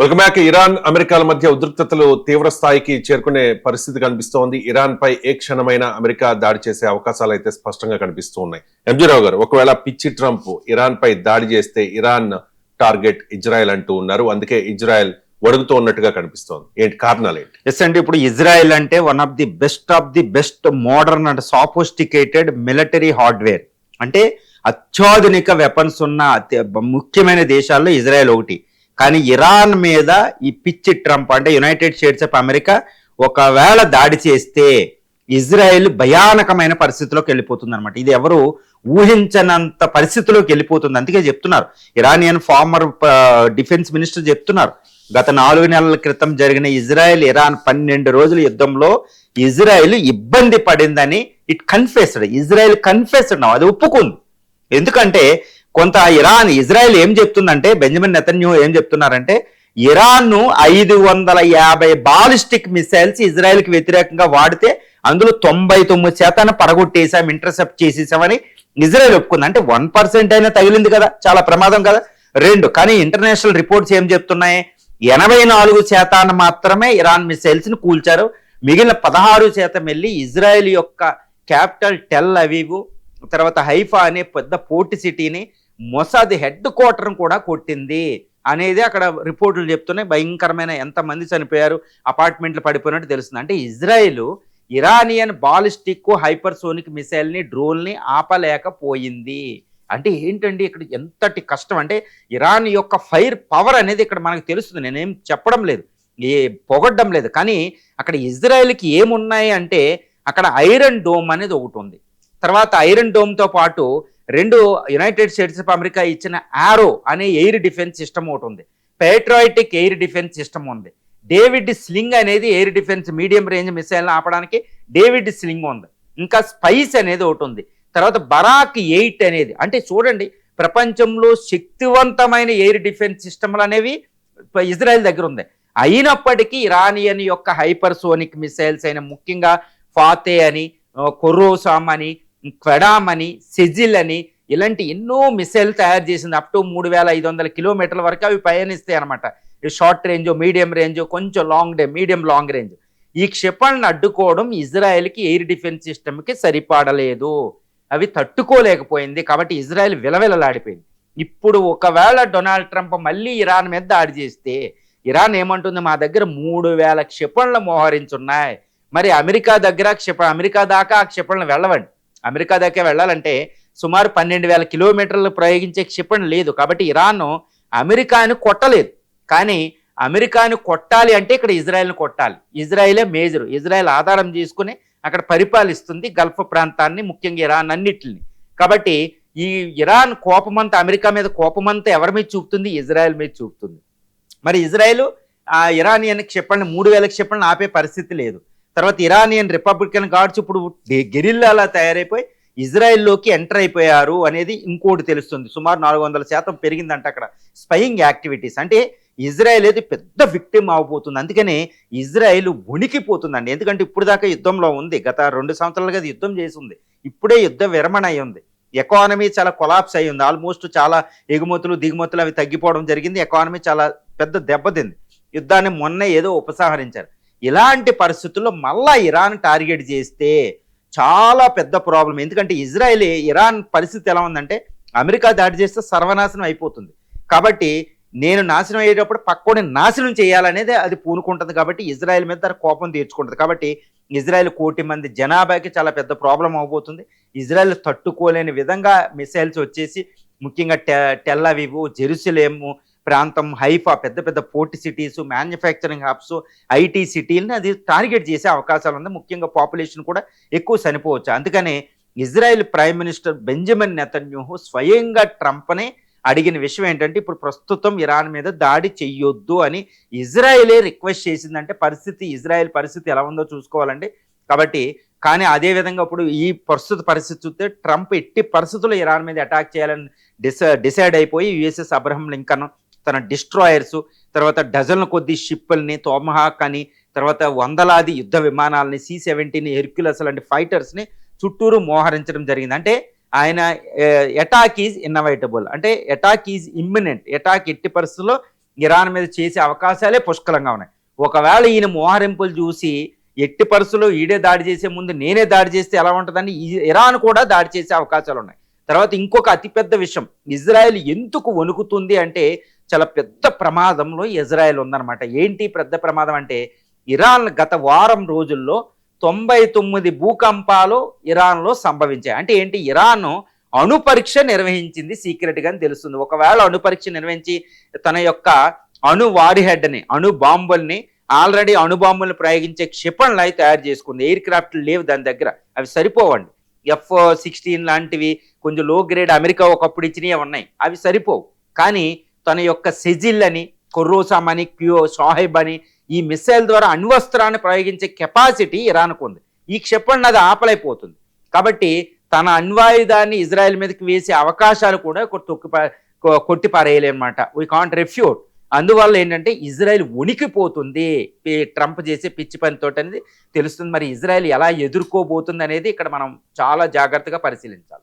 Welcome back. Iran అమెరికాల మధ్య ఉద్రిక్తతలు తీవ్ర స్థాయికి చేరుకునే పరిస్థితి కనిపిస్తోంది. ఇరాన్ పై ఏ క్షణమైన అమెరికా దాడి చేసే అవకాశాలు అయితే స్పష్టంగా కనిపిస్తూ ఉన్నాయి. ఎంజీ రావు గారు, ఒకవేళ పిచ్చి ట్రంప్ ఇరాన్ పై దాడి చేస్తే ఇరాన్ టార్గెట్ ఇజ్రాయెల్ అంటూ ఉన్నారు. అందుకే ఇజ్రాయెల్ వడుగుతూ ఉన్నట్టుగా కనిపిస్తోంది. ఏంటి కారణాలు ఏంటి? ఎస్ అండి, ఇప్పుడు ఇజ్రాయెల్ అంటే one of the best modern and sophisticated military hardware, అంటే అత్యాధునిక వెపన్స్ ఉన్న ముఖ్యమైన దేశాల్లో ఇజ్రాయెల్ ఒకటి. కానీ ఇరాన్ మీద ఈ పిచ్చి ట్రంప్ అంటే యునైటెడ్ స్టేట్స్ ఆఫ్ అమెరికా ఒకవేళ దాడి చేస్తే ఇజ్రాయెల్ భయానకమైన పరిస్థితిలోకి వెళ్ళిపోతుంది అనమాట. ఇది ఎవరు ఊహించనంత పరిస్థితిలోకి వెళ్ళిపోతుంది. అందుకే చెప్తున్నారు, ఇరానియన్ ఫార్మర్ డిఫెన్స్ మినిస్టర్ చెప్తున్నారు, గత 4 నెలల క్రితం జరిగిన ఇజ్రాయెల్ ఇరాన్ 12 రోజుల యుద్ధంలో ఇజ్రాయెల్ ఇబ్బంది పడిందని ఇజ్రాయెల్ కన్ఫెస్డ్ అది ఒప్పుకుంది. ఎందుకంటే కొంత ఇజ్రాయెల్ ఏం చెప్తుందంటే, బెంజమిన్ నెతన్యాహు ఏం చెప్తున్నారంటే, ఇరాన్ 550 బాలిస్టిక్ మిసైల్స్ ఇజ్రాయెల్కి వ్యతిరేకంగా వాడితే అందులో 99% పడగొట్టేసాం, ఇంటర్సెప్ట్ చేసేసామని ఇజ్రాయెల్ ఒప్పుకుంది. అంటే 1% అయినా తగిలింది కదా, చాలా ప్రమాదం కదా. 2 కానీ ఇంటర్నేషనల్ రిపోర్ట్స్ ఏం చెప్తున్నాయి, 84% మాత్రమే ఇరాన్ మిసైల్స్ ని కూల్చారు. మిగిలిన 16% వెళ్ళి ఇజ్రాయెల్ యొక్క క్యాపిటల్ టెల్ అవీవ్, తర్వాత హైఫా అనే పెద్ద పోర్ట్ సిటీని, మొసాద్ హెడ్ క్వార్టర్ కూడా కొట్టింది అనేది అక్కడ రిపోర్టులు చెప్తున్నాయి. భయంకరమైన ఎంతమంది చనిపోయారు, అపార్ట్మెంట్లు పడిపోయినట్టు తెలుస్తుంది. అంటే ఇజ్రాయెల్ ఇరానియన్ బాలిస్టిక్ హైపర్సోనిక్ మిసైల్ని డ్రోన్ని ఆపలేకపోయింది. అంటే ఏంటండి ఇక్కడ ఎంతటి కష్టం అంటే, ఇరాన్ యొక్క ఫైర్ పవర్ అనేది ఇక్కడ మనకు తెలుస్తుంది. నేనేం చెప్పడం లేదు, పొగడ్డం లేదు, కానీ అక్కడ ఇజ్రాయెల్కి ఏమున్నాయి అంటే, అక్కడ ఐరన్ డోమ్ అనేది ఒకటి ఉంది. తర్వాత ఐరన్ డోమ్తో పాటు 2 యునైటెడ్ స్టేట్స్ ఆఫ్ అమెరికా ఇచ్చిన ఆరో అనే ఎయిర్ డిఫెన్స్ సిస్టమ్ ఒకటి ఉంది, పేట్రాయిటిక్ ఎయిర్ డిఫెన్స్ సిస్టమ్ ఉంది, డేవిడ్ స్లింగ్ అనేది ఎయిర్ డిఫెన్స్ మీడియం రేంజ్ మిసైల్ని ఆపడానికి డేవిడ్ స్లింగ్ ఉంది, ఇంకా స్పైస్ అనేది ఒకటి ఉంది, తర్వాత బరాక్ 8 అనేది. అంటే చూడండి, ప్రపంచంలో శక్తివంతమైన ఎయిర్ డిఫెన్స్ సిస్టమ్లు అనేవి ఇజ్రాయెల్ దగ్గర ఉంది. అయినప్పటికీ ఇరానియన్ యొక్క హైపర్సోనిక్ మిసైల్స్ అయిన ముఖ్యంగా ఫాతే అని, కొర్రోసామ్ అని, క్వెడామ్ అని, సెజిల్ అని ఇలాంటి ఎన్నో మిసైల్ తయారు చేసింది. అప్ టు 3500 కిలోమీటర్ల వరకు అవి పయనిస్తాయి అనమాట. షార్ట్ రేంజ్, మీడియం రేంజ్, కొంచెం మీడియం లాంగ్ రేంజ్. ఈ క్షిపణిని అడ్డుకోవడం ఇజ్రాయెల్కి ఎయిర్ డిఫెన్స్ సిస్టమ్కి సరిపడలేదు, అవి తట్టుకోలేకపోయింది. కాబట్టి ఇజ్రాయెల్ విలవిలలాడిపోయింది. ఇప్పుడు ఒకవేళ డొనాల్డ్ ట్రంప్ మళ్ళీ ఇరాన్ మీద దాడి చేస్తే ఇరాన్ ఏమంటుంది, మా దగ్గర 3000 క్షిపణులు మోహరించున్నాయి. మరి అమెరికా దగ్గర అమెరికా దాకా ఆ క్షిపణులు వెళ్ళవండి. అమెరికా దాకా వెళ్ళాలంటే సుమారు 12,000 కిలోమీటర్లు ప్రయోగించే క్షిపణి లేదు. కాబట్టి ఇరాన్ అమెరికాను కొట్టలేదు. కానీ అమెరికాను కొట్టాలి అంటే ఇక్కడ ఇజ్రాయెల్ని కొట్టాలి. ఇజ్రాయెలే మేజర్, ఇజ్రాయెల్ ఆధారం చేసుకుని అక్కడ పరిపాలిస్తుంది గల్ఫ్ ప్రాంతాన్ని, ముఖ్యంగా ఇరాన్ అన్నిటిని. కాబట్టి ఈ ఇరాన్ కోపమంతా, అమెరికా మీద కోపమంతా ఎవరి మీద చూపుతుంది, ఇజ్రాయెల్ మీద చూపుతుంది. మరి ఇజ్రాయెల్ ఆ ఇరానియన్ క్షిపణి 3000 క్షిపణిని ఆపే పరిస్థితి లేదు. తర్వాత ఇరానియన్ రిపబ్లికన్ గార్డ్స్ ఇప్పుడు గెరిల్లాలా తయారైపోయి ఇజ్రాయెల్లోకి ఎంటర్ అయిపోయారు అనేది ఇంకోటి తెలుస్తుంది. సుమారు 400% పెరిగిందంట అక్కడ స్పైయింగ్ యాక్టివిటీస్. అంటే ఇజ్రాయెల్ అయితే పెద్ద విక్టిమ్ అవబోతుంది. అందుకనే ఇజ్రాయెల్ వణికిపోతుందండి. ఎందుకంటే ఇప్పుడు దాకా యుద్ధంలో ఉంది, గత 2 సంవత్సరాలుగా యుద్ధం చేసి ఉంది, ఇప్పుడే యుద్ధ విరమణ అయి ఉంది. ఎకానమీ చాలా కొలాప్స్ అయి ఉంది. ఆల్మోస్ట్ చాలా ఎగుమతులు దిగుమతులు అవి తగ్గిపోవడం జరిగింది. ఎకానమీ చాలా పెద్ద దెబ్బతింది. యుద్ధాన్ని మొన్నే ఏదో ఉపసంహరించారు. ఇలాంటి పరిస్థితుల్లో మళ్ళా ఇరాన్ టార్గెట్ చేస్తే చాలా పెద్ద ప్రాబ్లం. ఎందుకంటే ఇరాన్ పరిస్థితి ఎలా ఉందంటే, అమెరికా దాడి చేస్తే సర్వనాశనం అయిపోతుంది. కాబట్టి నేను నాశనం అయ్యేటప్పుడు పక్కోని నాశనం చేయాలనేది అది పూనుకుంటుంది. కాబట్టి ఇజ్రాయెల్ మీద తన కోపం తీర్చుకుంటుంది. కాబట్టి ఇజ్రాయెల్ 1 కోటి మంది జనాభాకి చాలా పెద్ద ప్రాబ్లం అవబోతుంది. ఇజ్రాయెల్ తట్టుకోలేని విధంగా మిసైల్స్ వచ్చేసి ముఖ్యంగా టెల్ అవీవ్, జెరూసలేము ప్రాంతం, హైఫా, పెద్ద పెద్ద port cities, manufacturing hubs, IT సిటీలని అది టార్గెట్ చేసే అవకాశాలు ఉంది. ముఖ్యంగా పాపులేషన్ కూడా ఎక్కువ చనిపోవచ్చు. అందుకనే Israel prime minister Benjamin Netanyahu స్వయంగా ట్రంప్ని అడిగిన విషయం ఏంటంటే, ఇప్పుడు ప్రస్తుతం ఇరాన్ మీద దాడి చెయ్యొద్దు అని ఇజ్రాయెలే రిక్వెస్ట్ చేసిందంటే ఇజ్రాయెల్ పరిస్థితి ఎలా ఉందో చూసుకోవాలండి. కాబట్టి కానీ అదేవిధంగా ఇప్పుడు ఈ ప్రస్తుత పరిస్థితి చూస్తే ట్రంప్ ఎట్టి పరిస్థితుల్లో ఇరాన్ మీద అటాక్ చేయాలని డిసైడ్ అయిపోయి యుఎస్ఎస్ అబ్రహం లింకన్ తన డిస్ట్రాయర్స్, తర్వాత డజన్ల కొద్ది షిప్పుల్ని, తోమహాక్ అని, తర్వాత వందలాది యుద్ధ విమానాలని, C-17 హెర్క్యులస్ లాంటి ఫైటర్స్ని చుట్టూరు మోహరించడం జరిగింది. అంటే ఆయన అటాక్ ఈజ్ ఇన్నవైటబుల్, అంటే అటాక్ ఈజ్ ఇమ్మినెంట్, అటాక్ ఎట్టి పరిస్థితుల్లో ఇరాన్ మీద చేసే అవకాశాలే పుష్కలంగా ఉన్నాయి. ఒకవేళ ఈయన మోహరింపులు చూసి ఎట్టి పరిస్థితుల్లో ఈడే దాడి చేసే ముందు నేనే దాడి చేస్తే ఎలా ఉంటుందని ఇరాన్ కూడా దాడి చేసే అవకాశాలు ఉన్నాయి. తర్వాత ఇంకొక అతిపెద్ద విషయం, ఇజ్రాయెల్ ఎందుకు వణుకుతుంది అంటే చాలా పెద్ద ప్రమాదంలో ఇజ్రాయెల్ ఉందన్నమాట. ఏంటి పెద్ద ప్రమాదం అంటే, ఇరాన్ గత వారం రోజుల్లో 99 భూకంపాలు ఇరాన్లో సంభవించాయి. అంటే ఏంటి, ఇరాన్ అణు పరీక్ష నిర్వహించింది సీక్రెట్గా అని తెలుస్తుంది. ఒకవేళ అణు పరీక్ష నిర్వహించి తన యొక్క అణు వారి హెడ్ని, అణు బాంబుల్ని, ఆల్రెడీ అణు బాంబుల్ని ప్రయోగించే క్షిపణులు అవి తయారు చేసుకుంది. ఎయిర్ క్రాఫ్ట్ లేవు దాని దగ్గర, అవి సరిపోవండి. F-16 లాంటివి కొంచెం లో గ్రేడ్ అమెరికా ఒకప్పుడు ఇచ్చినవి ఉన్నాయి, అవి సరిపోవు. కానీ తన యొక్క సెజిల్ అని, కొర్రోసామ్ అని, షాహెబ్ అని ఈ మిసైల్ ద్వారా అణ్వస్త్రాన్ని ప్రయోగించే కెపాసిటీ ఇరాన్కు ఉంది. ఈ క్షిపణి అది ఆపలైపోతుంది. కాబట్టి తన అణ్వాయుధాన్ని ఇజ్రాయెల్ మీదకి వేసే అవకాశాలు కూడా కొట్టిపారేయాలన్నమాట. We can't refute. అందువల్ల ఏంటంటే ఇజ్రాయెల్ ఉనికిపోతుంది ట్రంప్ చేసే పిచ్చి పనితో అనేది తెలుస్తుంది. మరి ఇజ్రాయెల్ ఎలా ఎదుర్కోబోతుంది అనేది ఇక్కడ మనం చాలా జాగ్రత్తగా పరిశీలించాలి.